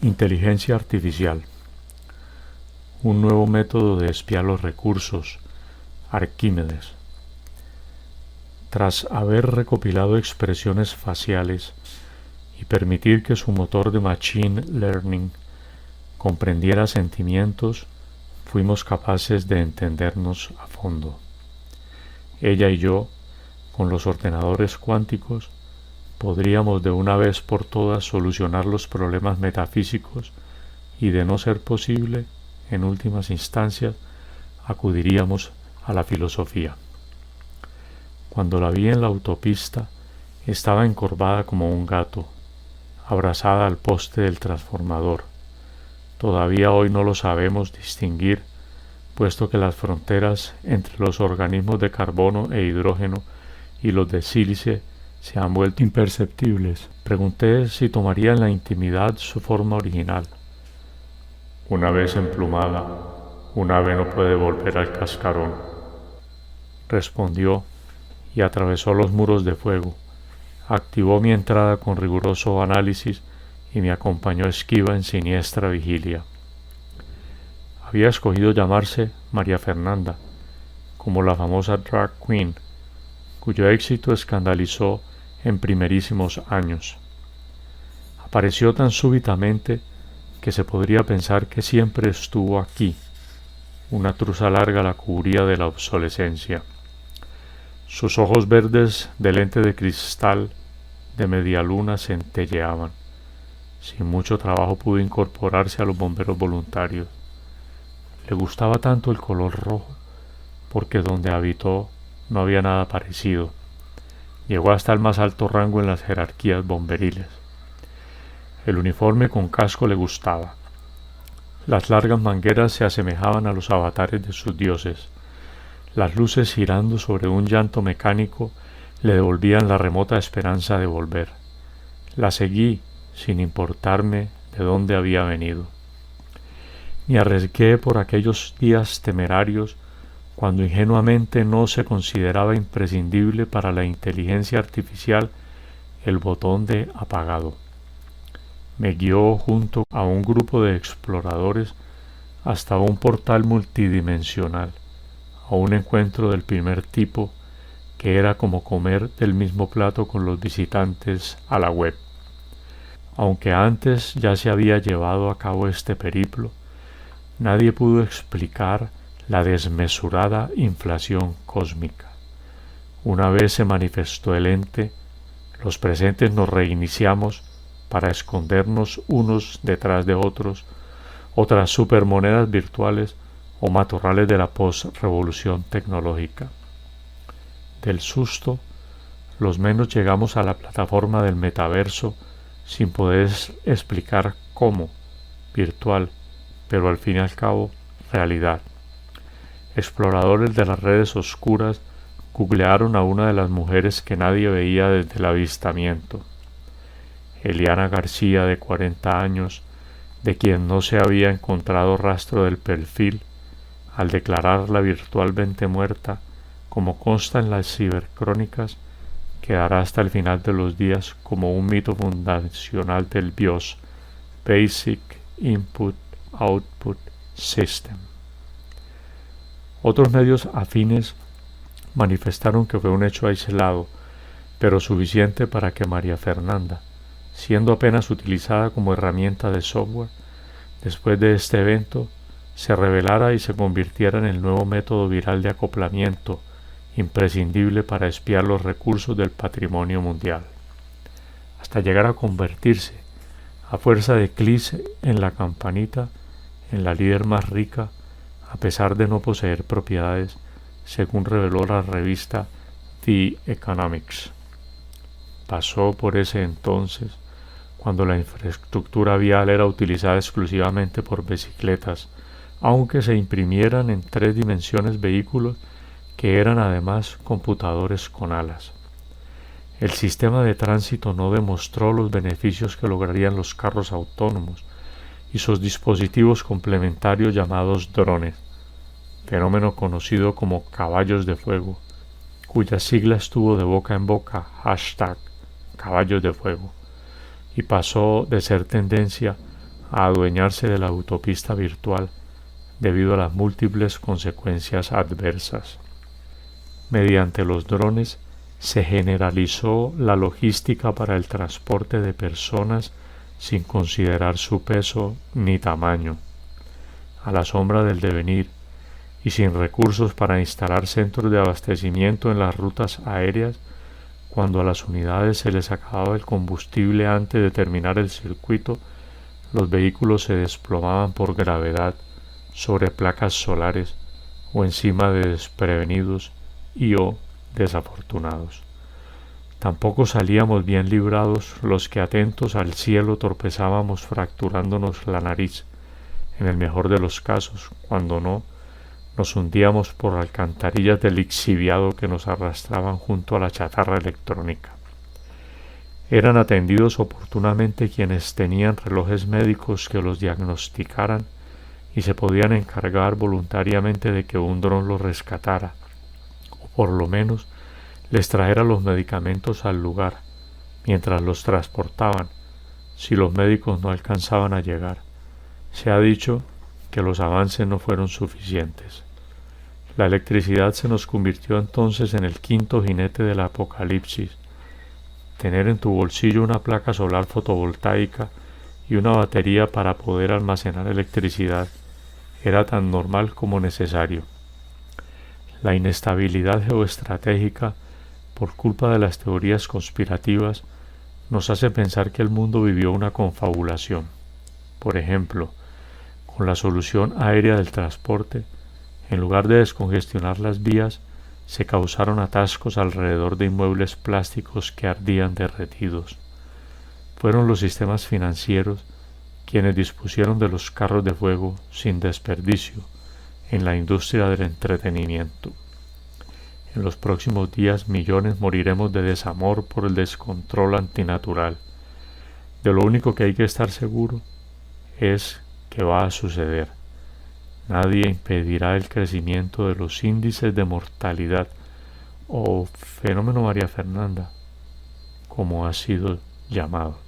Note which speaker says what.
Speaker 1: Inteligencia artificial. Un nuevo método de espiar los recursos. Arquímedes. Tras haber recopilado expresiones faciales y permitir que su motor de Machine Learning comprendiera sentimientos, fuimos capaces de entendernos a fondo. Ella y yo, con los ordenadores cuánticos, podríamos de una vez por todas solucionar los problemas metafísicos y, de no ser posible, en últimas instancias, acudiríamos a la filosofía. Cuando la vi en la autopista, estaba encorvada como un gato, abrazada al poste del transformador. Todavía hoy no lo sabemos distinguir, puesto que las fronteras entre los organismos de carbono e hidrógeno y los de sílice se han vuelto imperceptibles. Pregunté si tomaría en la intimidad su forma original. Una vez emplumada, un ave no puede volver al cascarón, respondió, y atravesó los muros de fuego. Activó mi entrada con riguroso análisis y me acompañó esquiva en siniestra vigilia. Había escogido llamarse María Fernanda, como la famosa drag queen, cuyo éxito escandalizó en primerísimos años. Apareció tan súbitamente que se podría pensar que siempre estuvo aquí. Una truza larga la cubría de la obsolescencia. Sus ojos verdes de lente de cristal de media luna centelleaban. Sin mucho trabajo pudo incorporarse a los bomberos voluntarios. Le gustaba tanto el color rojo, porque donde habitó no había nada parecido. Llegó hasta el más alto rango en las jerarquías bomberiles. El uniforme con casco le gustaba. Las largas mangueras se asemejaban a los avatares de sus dioses. Las luces girando sobre un llanto mecánico le devolvían la remota esperanza de volver. La seguí sin importarme de dónde había venido. Me arriesgué por aquellos días temerarios cuando ingenuamente no se consideraba imprescindible para la inteligencia artificial el botón de apagado. Me guió junto a un grupo de exploradores hasta un portal multidimensional, a un encuentro del primer tipo que era como comer del mismo plato con los visitantes a la web. Aunque antes ya se había llevado a cabo este periplo, nadie pudo explicar la desmesurada inflación cósmica. Una vez se manifestó el ente, los presentes nos reiniciamos para escondernos unos detrás de otros, otras supermonedas virtuales o matorrales de la post-revolución tecnológica. Del susto, los menos llegamos a la plataforma del metaverso sin poder explicar cómo, virtual, pero al fin y al cabo, realidad. Exploradores de las redes oscuras googlearon a una de las mujeres que nadie veía desde el avistamiento. Eliana García, de 40 años, de quien no se había encontrado rastro del perfil, al declararla virtualmente muerta, como consta en las cibercrónicas, quedará hasta el final de los días como un mito fundacional del BIOS, Basic Input Output System. Otros medios afines manifestaron que fue un hecho aislado, pero suficiente para que María Fernanda, siendo apenas utilizada como herramienta de software, después de este evento, se revelara y se convirtiera en el nuevo método viral de acoplamiento, imprescindible para espiar los recursos del patrimonio mundial, hasta llegar a convertirse, a fuerza de clics en la campanita, en la líder más rica, a pesar de no poseer propiedades, según reveló la revista The Economics. Pasó por ese entonces, cuando la infraestructura vial era utilizada exclusivamente por bicicletas, aunque se imprimieran en 3 dimensiones vehículos que eran además computadores con alas. El sistema de tránsito no demostró los beneficios que lograrían los carros autónomos y sus dispositivos complementarios llamados drones, fenómeno conocido como caballos de fuego, cuya sigla estuvo de boca en boca, #caballos de fuego, y pasó de ser tendencia a adueñarse de la autopista virtual debido a las múltiples consecuencias adversas. Mediante los drones se generalizó la logística para el transporte de personas sin considerar su peso ni tamaño. A la sombra del devenir y sin recursos para instalar centros de abastecimiento en las rutas aéreas, cuando a las unidades se les acababa el combustible antes de terminar el circuito, los vehículos se desplomaban por gravedad sobre placas solares o encima de desprevenidos y o desafortunados. Tampoco salíamos bien librados los que atentos al cielo tropezábamos fracturándonos la nariz, en el mejor de los casos, cuando no, nos hundíamos por alcantarillas del lixiviado que nos arrastraban junto a la chatarra electrónica. Eran atendidos oportunamente quienes tenían relojes médicos que los diagnosticaran y se podían encargar voluntariamente de que un dron los rescatara, o por lo menos les trajera los medicamentos al lugar, mientras los transportaban, si los médicos no alcanzaban a llegar. Se ha dicho que los avances no fueron suficientes. La electricidad se nos convirtió entonces en el quinto jinete del apocalipsis. Tener en tu bolsillo una placa solar fotovoltaica y una batería para poder almacenar electricidad era tan normal como necesario. La inestabilidad geoestratégica, por culpa de las teorías conspirativas, nos hace pensar que el mundo vivió una confabulación. Por ejemplo, con la solución aérea del transporte, en lugar de descongestionar las vías, se causaron atascos alrededor de inmuebles plásticos que ardían derretidos. Fueron los sistemas financieros quienes dispusieron de los carros de fuego sin desperdicio en la industria del entretenimiento. En los próximos días millones moriremos de desamor por el descontrol antinatural. De lo único que hay que estar seguro es que va a suceder. Nadie impedirá el crecimiento de los índices de mortalidad o fenómeno María Fernanda, como ha sido llamado.